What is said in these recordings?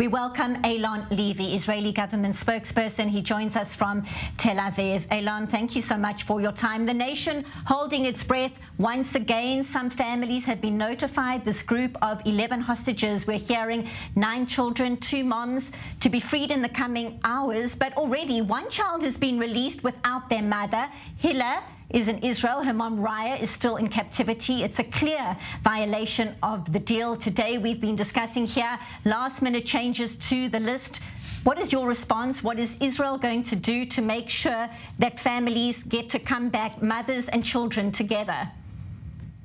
We welcome Eylon Levy, Israeli government spokesperson. He joins us from Tel Aviv. Eylon, thank you so much for your time. The nation holding its breath once again. Some families have been notified. This group of 11 hostages, we're hearing 9 children, 2 moms, to be freed in the coming hours. But already one child has been released without their mother. Hilla is in Israel. Her mom, Raya, is still in captivity. It's a clear violation of the deal. Today, we've been discussing here last-minute changes to the list. What is your response? What is Israel going to do to make sure that families get to come back, mothers and children, together?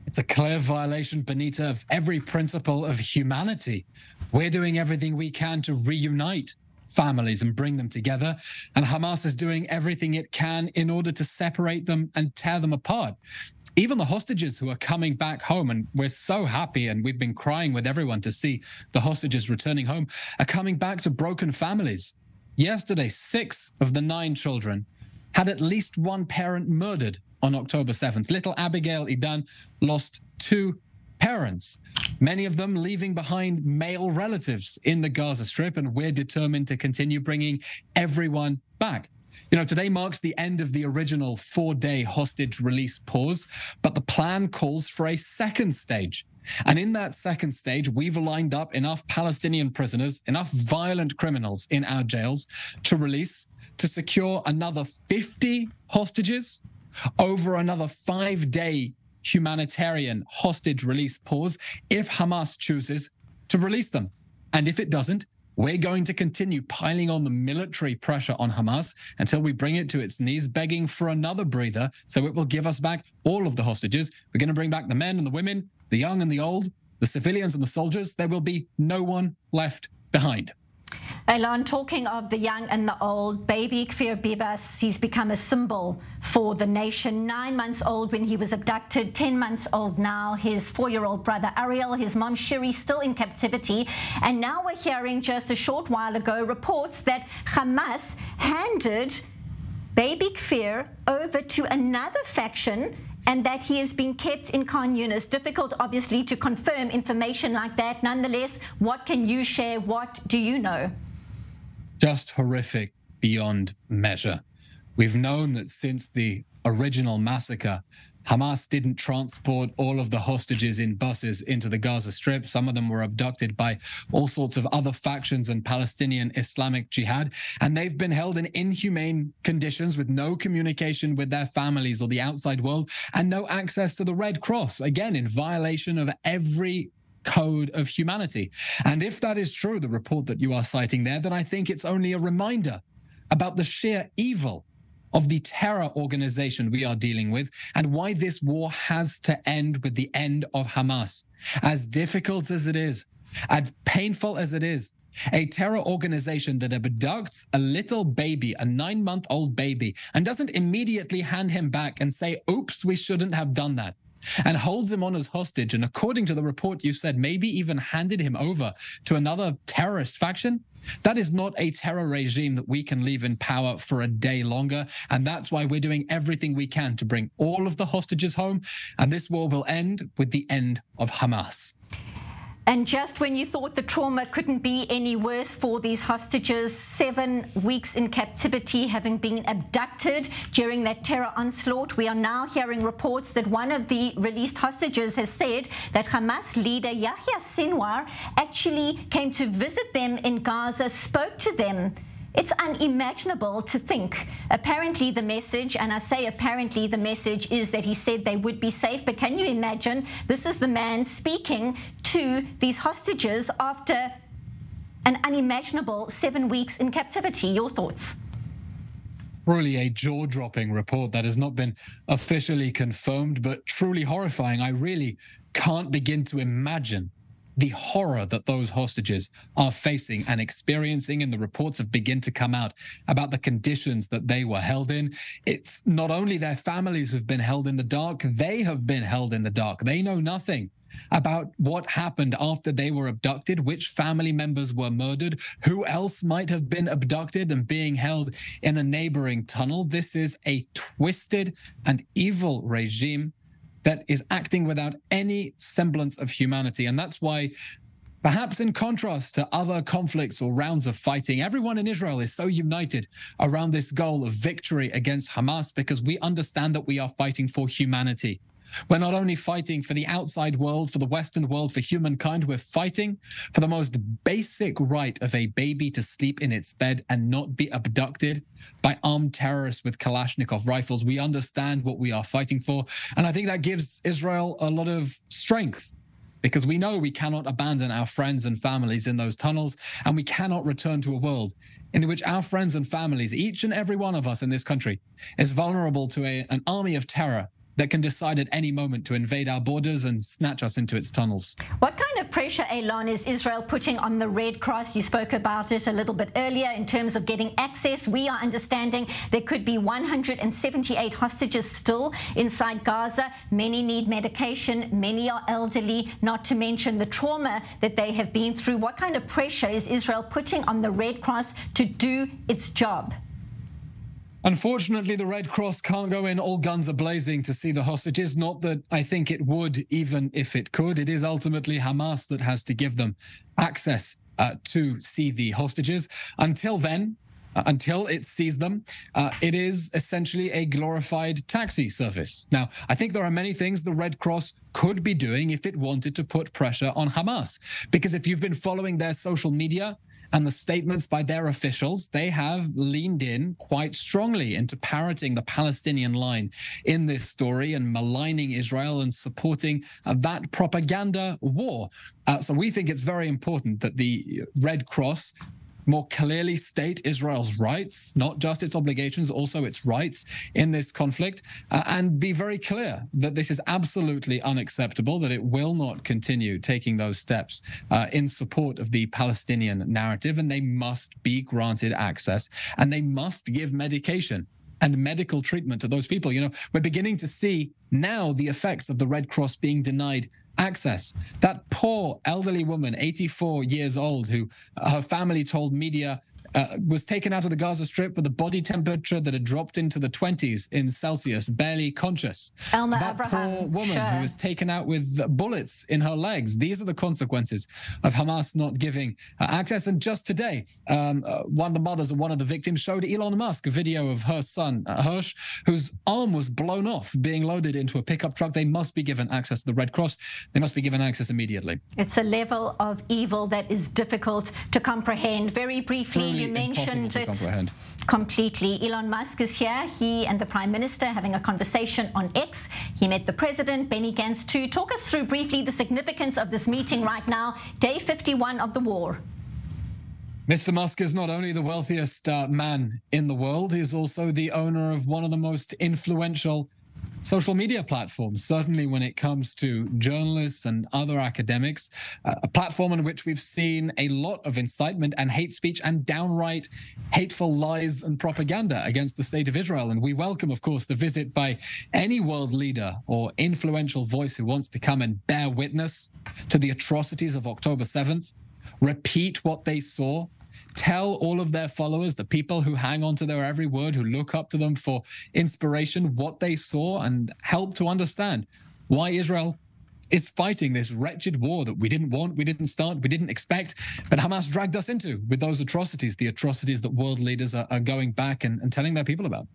It's a clear violation, Benita, of every principle of humanity. We're doing everything we can to reunite families and bring them together, and Hamas is doing everything it can in order to separate them and tear them apart. Even the hostages who are coming back home, and we're so happy, and we've been crying with everyone to see the hostages returning home, are coming back to broken families. Yesterday, 6 of the 9 children had at least one parent murdered on October 7th. Little Abigail Idan lost 2 parents, many of them leaving behind male relatives in the Gaza Strip, and we're determined to continue bringing everyone back. You know, today marks the end of the original 4-day hostage release pause, but the plan calls for a second stage. And in that second stage, we've lined up enough Palestinian prisoners, enough violent criminals in our jails to release, to secure another 50 hostages over another 5-day humanitarian hostage release pause if Hamas chooses to release them. And if it doesn't, we're going to continue piling on the military pressure on Hamas until we bring it to its knees, begging for another breather so it will give us back all of the hostages. We're going to bring back the men and the women, the young and the old, the civilians and the soldiers. There will be no one left behind. Eylon, talking of the young and the old, baby Kfir Bibas, he's become a symbol for the nation. 9 months old when he was abducted, 10 months old now. His 4-year-old brother Ariel, his mom Shiri, still in captivity. And now we're hearing just a short while ago reports that Hamas handed baby Kfir over to another faction and that he has been kept in Khan Yunis. Difficult, obviously, to confirm information like that. Nonetheless, what can you share? What do you know? Just horrific beyond measure. We've known that since the original massacre, Hamas didn't transport all of the hostages in buses into the Gaza Strip. Some of them were abducted by all sorts of other factions and Palestinian Islamic Jihad, and they've been held in inhumane conditions with no communication with their families or the outside world and no access to the Red Cross, again, in violation of every code of humanity. And if that is true, the report that you are citing there, then I think it's only a reminder about the sheer evil of the terror organization we are dealing with and why this war has to end with the end of Hamas. As difficult as it is, as painful as it is, a terror organization that abducts a little baby, a 9-month-old baby, and doesn't immediately hand him back and say, oops, we shouldn't have done that, and holds him on as hostage, and according to the report you said, maybe even handed him over to another terrorist faction. That is not a terror regime that we can leave in power for a day longer, and that's why we're doing everything we can to bring all of the hostages home, and this war will end with the end of Hamas. And just when you thought the trauma couldn't be any worse for these hostages, 7 weeks in captivity, having been abducted during that terror onslaught, we are now hearing reports that one of the released hostages has said that Hamas leader Yahya Sinwar actually came to visit them in Gaza, spoke to them. It's unimaginable to think. Apparently the message, and I say apparently the message, is that he said they would be safe. But can you imagine, this is the man speaking to these hostages after an unimaginable 7 weeks in captivity. Your thoughts? Really a jaw-dropping report that has not been officially confirmed, but truly horrifying. I really can't begin to imagine the horror that those hostages are facing and experiencing, and the reports have begun to come out about the conditions that they were held in. It's not only their families who've been held in the dark, they have been held in the dark. They know nothing about what happened after they were abducted, which family members were murdered, who else might have been abducted and being held in a neighboring tunnel. This is a twisted and evil regime that is acting without any semblance of humanity. And that's why Perhaps in contrast to other conflicts or rounds of fighting, everyone in Israel is so united around this goal of victory against Hamas because we understand that we are fighting for humanity. We're not only fighting for the outside world, for the Western world, for humankind, we're fighting for the most basic right of a baby to sleep in its bed and not be abducted by armed terrorists with Kalashnikov rifles. We understand what we are fighting for. And I think that gives Israel a lot of strength, because we know we cannot abandon our friends and families in those tunnels, and we cannot return to a world in which our friends and families, each and every one of us in this country, is vulnerable to an army of terror that can decide at any moment to invade our borders and snatch us into its tunnels. What kind of pressure, Eylon, is Israel putting on the Red Cross? You spoke about it a little bit earlier in terms of getting access. We are understanding there could be 178 hostages still inside Gaza. Many need medication. Many are elderly, not to mention the trauma that they have been through. What kind of pressure is Israel putting on the Red Cross to do its job? Unfortunately, the Red Cross can't go in all guns a-blazing to see the hostages. Not that I think it would, even if it could. It is ultimately Hamas that has to give them access to see the hostages. Until then, until it sees them, it is essentially a glorified taxi service. Now, I think there are many things the Red Cross could be doing if it wanted to put pressure on Hamas. Because if you've been following their social media and the statements by their officials, they have leaned in quite strongly into parroting the Palestinian line in this story and maligning Israel and supporting that propaganda war. So we think it's very important that the Red Cross more clearly state Israel's rights, not just its obligations, also its rights in this conflict, and be very clear that this is absolutely unacceptable, that it will not continue taking those steps in support of the Palestinian narrative, and they must be granted access, and they must give medication and medical treatment to those people. You know, we're beginning to see now the effects of the Red Cross being denied access. That poor elderly woman, 84 years old, who her family told media was taken out of the Gaza Strip with a body temperature that had dropped into the 20s in Celsius, barely conscious. That poor woman who was taken out with bullets in her legs. These are the consequences of Hamas not giving access. And just today, one of the mothers of one of the victims showed Elon Musk a video of her son, Hirsch, whose arm was blown off being loaded into a pickup truck. They must be given access to the Red Cross. They must be given access immediately. It's a level of evil that is difficult to comprehend. Very briefly, you mentioned it completely. Elon Musk is here. He and the Prime Minister having a conversation on X. He met the President, Benny Gantz, too. Talk us through briefly the significance of this meeting right now, day 51 of the war. Mr. Musk is not only the wealthiest man in the world, he is also the owner of one of the most influential social media platforms, certainly when it comes to journalists and other academics, a platform in which we've seen a lot of incitement and hate speech and downright hateful lies and propaganda against the state of Israel. And we welcome, of course, the visit by any world leader or influential voice who wants to come and bear witness to the atrocities of October 7th, repeat what they saw, tell all of their followers, the people who hang on to their every word, who look up to them for inspiration, what they saw, and help to understand why Israel is fighting this wretched war that we didn't want, we didn't start, we didn't expect, but Hamas dragged us into with those atrocities, the atrocities that world leaders are going back and telling their people about.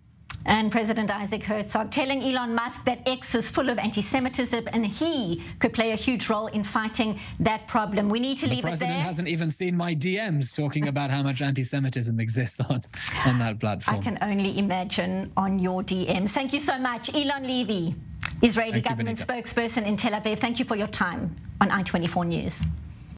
And President Isaac Herzog telling Elon Musk that X is full of anti-Semitism and he could play a huge role in fighting that problem. We need to leave it there. The president hasn't even seen my DMs talking about how much anti-Semitism exists on that platform. I can only imagine on your DMs. Thank you so much. Eylon Levy, Israeli government spokesperson in Tel Aviv. Thank you for your time on i24 News.